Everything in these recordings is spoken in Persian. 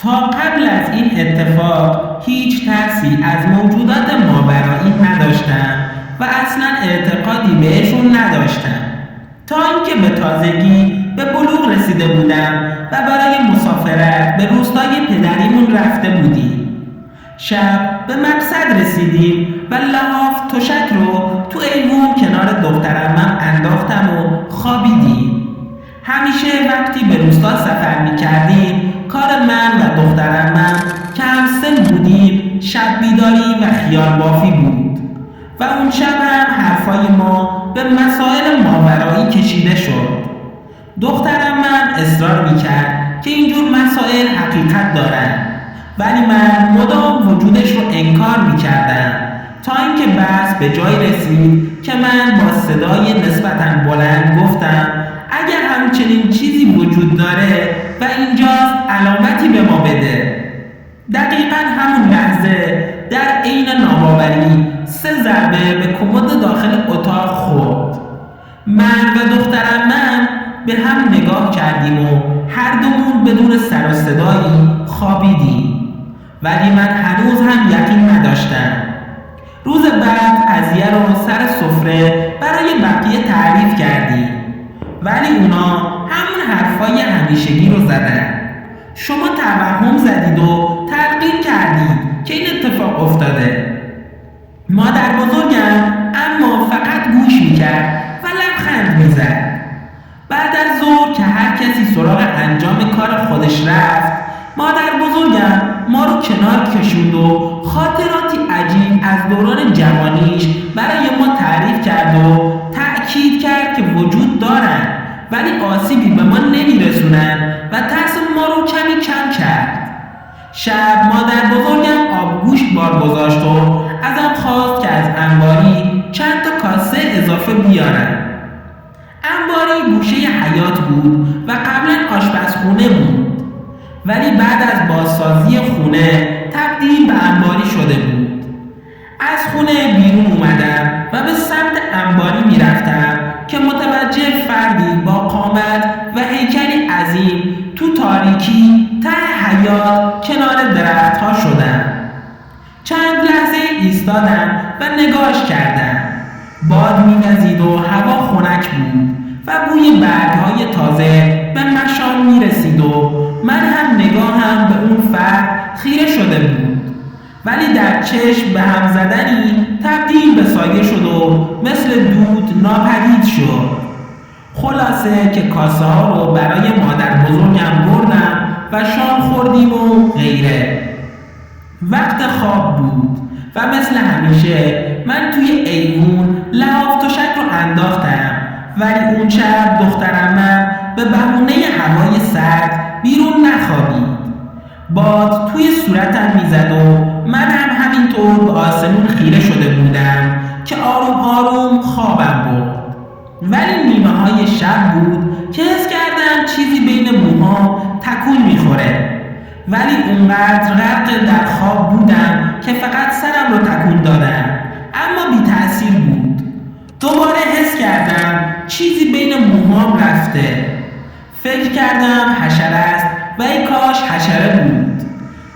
تا قبل از این اتفاق هیچ ترسی از موجودات ماورایی نداشتم و اصلا اعتقادی بهشون نداشتم، تا اینکه به تازگی به بلوغ رسیده بودم و برای مسافرت به روستای پدریمون رفته بودیم. شب به مقصد رسیدیم و لحاف تشک رو تو ایوون کنار دخترمم انداختم و خوابیدیم. همیشه وقتی به روستا سفر می‌کردیم کار من و دخترمم که همسن بودیم شب بیداری و خیال بافی بود و اون شب هم حرفای ما به مسائل ماورایی کشیده شد. دخترم من اصرار میکرد که اینجور مسائل حقیقت دارن، ولی من مدام وجودش رو انکار میکردم تا اینکه بحث به جای رسید که من با صدای نسبتاً بلند گفتم اگر همچنین چیزی وجود داره و اینجاست علامتی به ما بده. دقیقاً همون لحظه در عین ناباوری 3 ضربه به کمد داخل اتاق خورد. من و دخترم به هم نگاه کردیم و هر دومون بدون سر و صدایی خوابیدیم، ولی من هنوز هم یقین نداشتم. روز بعد قضیه رو سر سفره برای بقیه تعریف کردیم، ولی اونا همون حرفای همیشگی رو زدن. شما توهم زدید و تلقین کردید که این اتفاق افتاده. مادر بزرگم اما فقط گوش میکرد و لبخند میزد. بعد از ظهر که هر کسی سراغ انجام کار خودش رفت، مادر بزرگم ما رو کنار کشوند و خاطراتی عجیب از دوران جوانیش برای ما تعریف کرد و تأکید کرد که وجود دارن ولی آسیبی به ما نمیرسونن و ترس ما رو کمی کم کرد. شب مادر بزرگم آبگوشت بار گذاشت و ازم خواست که از انباری چند تا کاسه اضافه بیارم. انباری گوشه حیاط بود و قبلا آشپزخونه بود، ولی بعد از بازسازی خونه تبدیل به انباری شده بود. از خونه بیرون اومدم و به سمت انباری میرفتم که متوجه فردی با قامت و هیکلی عظیم تو تاریکی ته حیاط کنار درختها شدم. چند لحظه ایستادم و نگاهش کردم. باد می‌وزید و هوا خنک بود و بوی برگ‌های تازه به مشام می‌رسید و من هم نگاهم به اون فرد خیره شده بود، ولی در چشم به هم زدنی تبدیل به سایه شد و مثل دود ناپدید شد. خلاصه که کاسه ها رو برای مادر بزرگم بردم و شام خوردیم و غیره. وقت خواب بود و مثل همیشه من توی ایوون لحاف تشک رو انداختم، ولی اون شب دخترم به بهونه هوای سرد بیرون نخوابید. باد توی صورتم میزد و من هم همینطور به آسمون خیره شده بودم که آروم آروم خوابم برد. ولی نیمه های شب بود که حس کردم چیزی بین موهام تکون میخوره، ولی اونقدر غرق در خواب بودم که فقط سرم رو تکون دادم، اما بی تأثیر بود. دوباره حس کردم چیزی بین موهام رفته. فکر کردم حشره است و ای کاش حشره بود.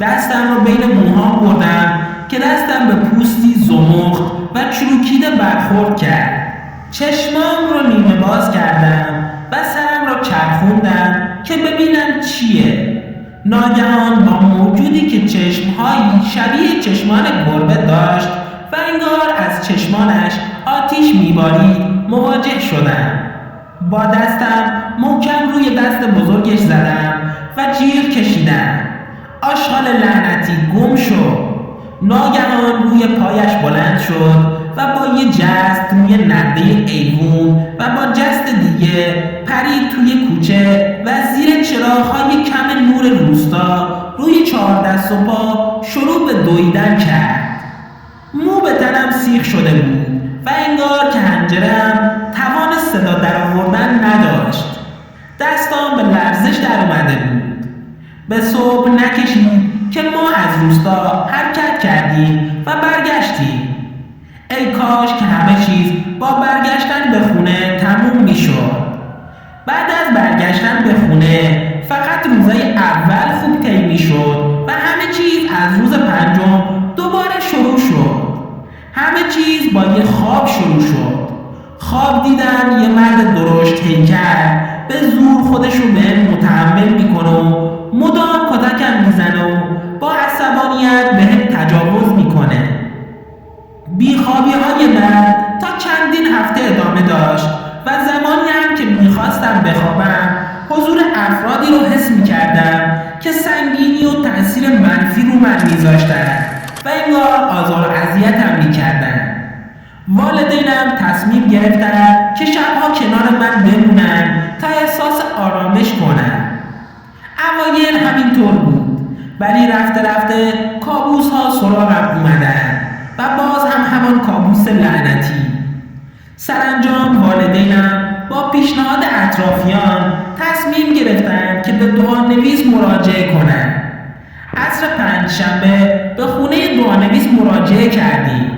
دستم رو بین موهام بردم که دستم به پوستی زمخت و چروکیده برخورد کرد. چشمام رو نیمه باز کردم و سرم رو چرخوندم که ببینم چیه. ناگهان با موجودی که چشمهایی شبیه چشمان گربه داشت و انگار از چشمانش آتیش میبارید مواجه شدم. با دستم محکم روی دست بزرگش زدم و جیغ کشیدم: آشغال لعنتی گم شو! ناگهان روی پایش بلند شد و با یه جست روی نرده ایوون و با جست دیگه پرید توی کوچه و زیر چراغ‌های کم نور روستا روی 4 دست و پا شروع به دویدن کرد. مو به تنم سیخ شده بود و انگار که حنجره‌ام توان صدا در آوردن نداشت. دستام به لرزش در اومده بود. به صبح نکشید که ما از روستا حرکت کردیم و برگشتیم. ای کاش که همه چیز با برگشتن به خونه تموم میشد. بعد از برگشتن به خونه فقط روزای اول خوب طی میشد و همه چیز از روز پنجم دوباره شروع شد. همه چیز با یه خواب شروع شد. خواب دیدم یه مرد درشت هیکل به زور خودشو به متحمل میکنه و مدام کتکم میزنه و با عصبانیت بهم تجاوز میکنه. بیخوابی های من تا چندین هفته ادامه داشت و زمانی هم که میخواستم بخوابم حضور افرادی رو حس میکردم که سنگینی و تأثیر منفی رو من میذاشتن و انگار آزار و اذیتم میکردن. والدینم تصمیم گرفتن که شبها کنار من بمونن تا احساس آرامش کنن. اوایل همینطور بود، ولی رفته رفته کابوس ها سراغم اومدن و باز هم همان کابوس لعنتی. سرانجام والدینم با پیشنهاد اطرافیان تصمیم گرفتن که به دعانویس مراجعه کنن. عصر پنجشنبه به خونه دعانویس مراجعه کردیم،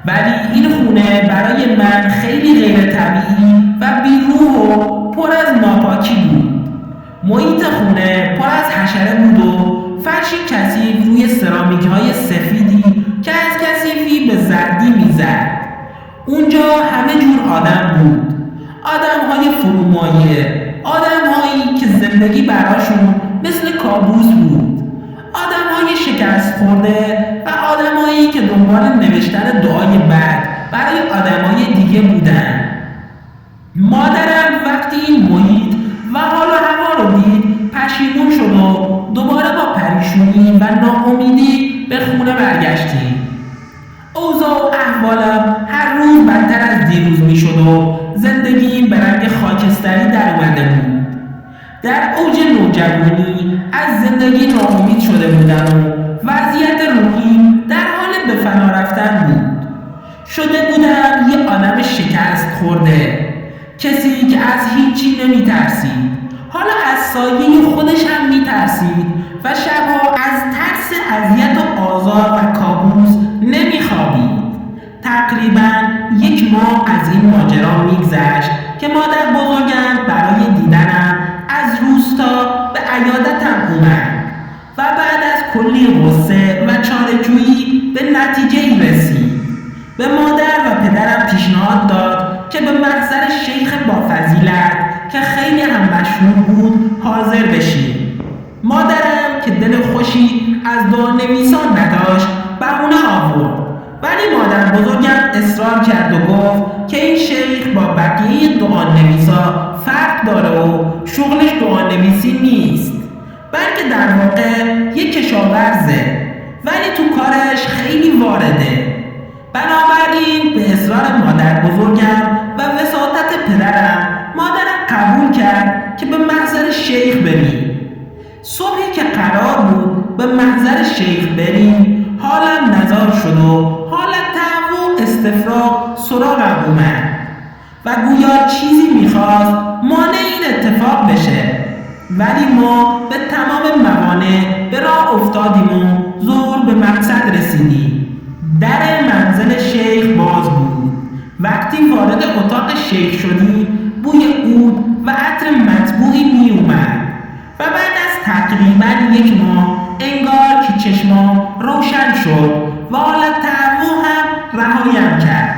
ولی این خونه برای من خیلی غیر طبیعی و بی‌روح و پر از ناپاکی بود. محیط خونه پر از حشره بود و فرشی کثیف روی سرامیک های سفیدی که از کثیفی به زردی میزد. اونجا همه جور آدم بود، آدم های فرومایه، آدم هایی که زندگی براشون مثل کابوس بود، آدم های شکست خورده و آدم هایی که دنبال نوشتن دعای بد برای آدم های دیگه بودن. مادرم وقتی این محیط و حال و هوا رو دید پشیمون شد و دوباره با پریشونی و ناامیدی به خونه برگشتیم. اوضاع و احوالم هر روز بدتر از دیروز می شد و زندگیم به رنگ خاکستری در اومده بود. در اوج نوجوانی از زندگی ناامید شده بودم و وضعیت روحیم در حال به فنا رفتن بود. شده بودم یه آدم شکست خورده، کسی که از هیچی نمی ترسید، حالا از سایه خودش هم می ترسید و شبها از ترس اذیت و آزار و کابوس نمی خوابید. تقریبا 1 ماه از این ماجرا میگذشت که مادر بزرگم برای دیدنم از روستا به عیادتم اومد و بعد از کلی غصه و چاره‌جویی به نتیجه‌ای رسید. به مادر و پدرم پیشنهاد داد که به محضر شیخ با فضیلت که خیلی هم مشهور بود حاضر بشیم. مادرم که دل خوشی از دعانویسان نداشت بهونه آورد، ولی مادر بزرگم اصرار کرد و گفت که این شیخ با بقیه دعانویسا فرق داره و شغلش دعانویسی نیست، بلکه در واقع یک کشاورزه، ولی تو کارش خیلی وارده. بنابراین به اصرار مادر بزرگم و وساطت پدرم مادرم قبول کرد که به محضر شیخ بریم. صبحی که قرار بود به محضر شیخ بریم حالم نزار شد و حالت تعو استفراغ سراغم اومد و گویا چیزی میخواست مانع این اتفاق بشه، ولی ما به تمام موانع به راه افتادیم و زور به مقصد رسیدیم. در منزل شیخ باز بود. وقتی وارد اتاق شیخ شدیم بوی عود و عطر مطبوعی می اومد و بعد از تقریبا 1 ماه انگار که چشمام روشن شد و حالت تعو هم رهایم کرد.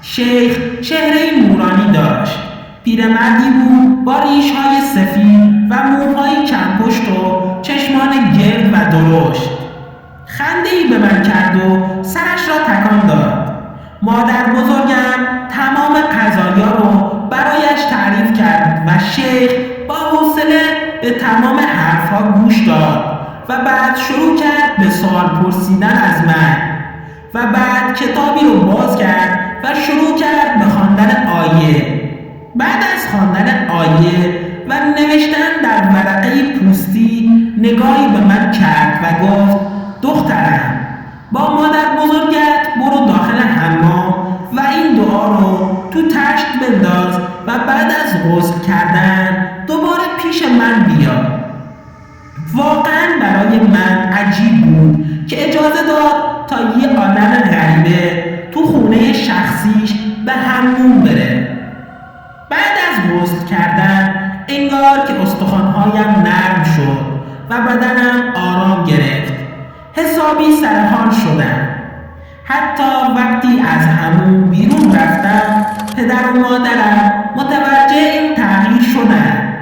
شیخ چهره نورانی داشت، پیرمردی بود با ریش‌های سفید و موهای کمپشت و چشمان گرد و درشت. خنده‌ای به من کرد و سرش را تکان داد. مادر بزرگم تمام قضایا رو برایش تعریف کرد و شیخ با حوصله به تمام حرفها گوش داد و بعد شروع کرد به سوال پرسیدن از من و بعد کتابی رو باز کرد و شروع کرد به خواندن آیه. بعد از خواندن آیه و نوشتن در ورقه پوستی نگاهی به من کرد و گفت دخترم با مادر بزرگت برو داخل حمام و این دعا رو تو تشت بنداز و بعد از غسل کردن دوباره پیش من بیا. واقعا برای من عجیب بود که اجازه داد تا یه آدم غریبه تو خونه شخصیش به حموم بره. بعد از غسل کردن انگار که استخوان‌هایم نرم و بدنم آرام گرفت. حسابی سرحال شدم. حتی وقتی از حموم بیرون رفتم پدر و مادرم متوجه این تغییر شدند.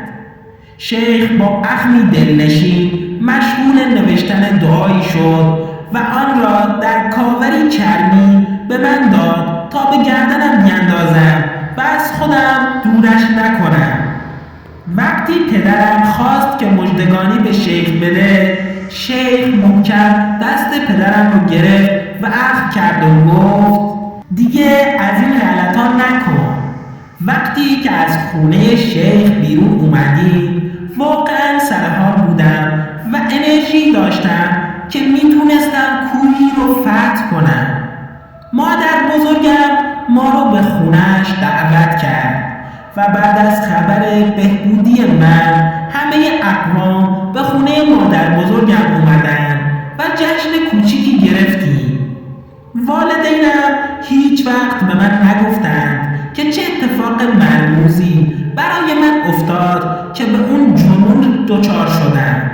شیخ با اخمی دلنشین مشغول نوشتن دعایی شد و آن را در کاوری چرمی به من داد تا به گردنم بیندازم و از خودم دورش نکنم. وقتی پدرم خواست که مژدگانی به شیخ بده، شیخ محکم دست پدرم رو گرفت و اخم کرد و گفت دیگه از این غلطا نکن. وقتی که از خونه شیخ بیرون اومدیم واقعا سرحال بودم و انرژی داشتم که میتونستم کوهی رو فتح کنم. مادر بزرگم ما رو به خونه‌اش دعوت کرد و بعد از خبر بهبودی من همه اقوام به خونه مادر بزرگم اومدن و جشن کوچیکی گرفتیم. والدینم هیچ وقت به من نگفتند که چه اتفاق مرموزی برای من افتاد که به اون جنون دچار شدم،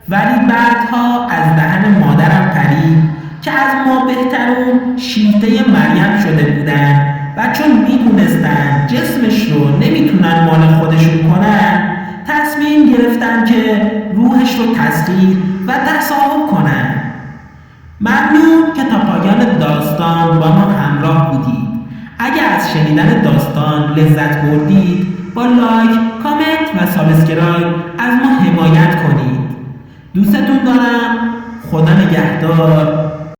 ولی بعدها از دهن مادرم پرید که از ما بهترون شیفته مریم شده بودن و چون میدونستن جسمش رو نمیتونن مال خودشون کنن تصمیم گرفتن که روحش رو تسخیر و تصاحب کنن. ممنون که تا پایان داستان با ما همراه بودید. اگر از شنیدن داستان لذت بردید با لایک، کامنت و سابسکرایب از ما حمایت کنید. دوستتون دارم. خدا نگهدار.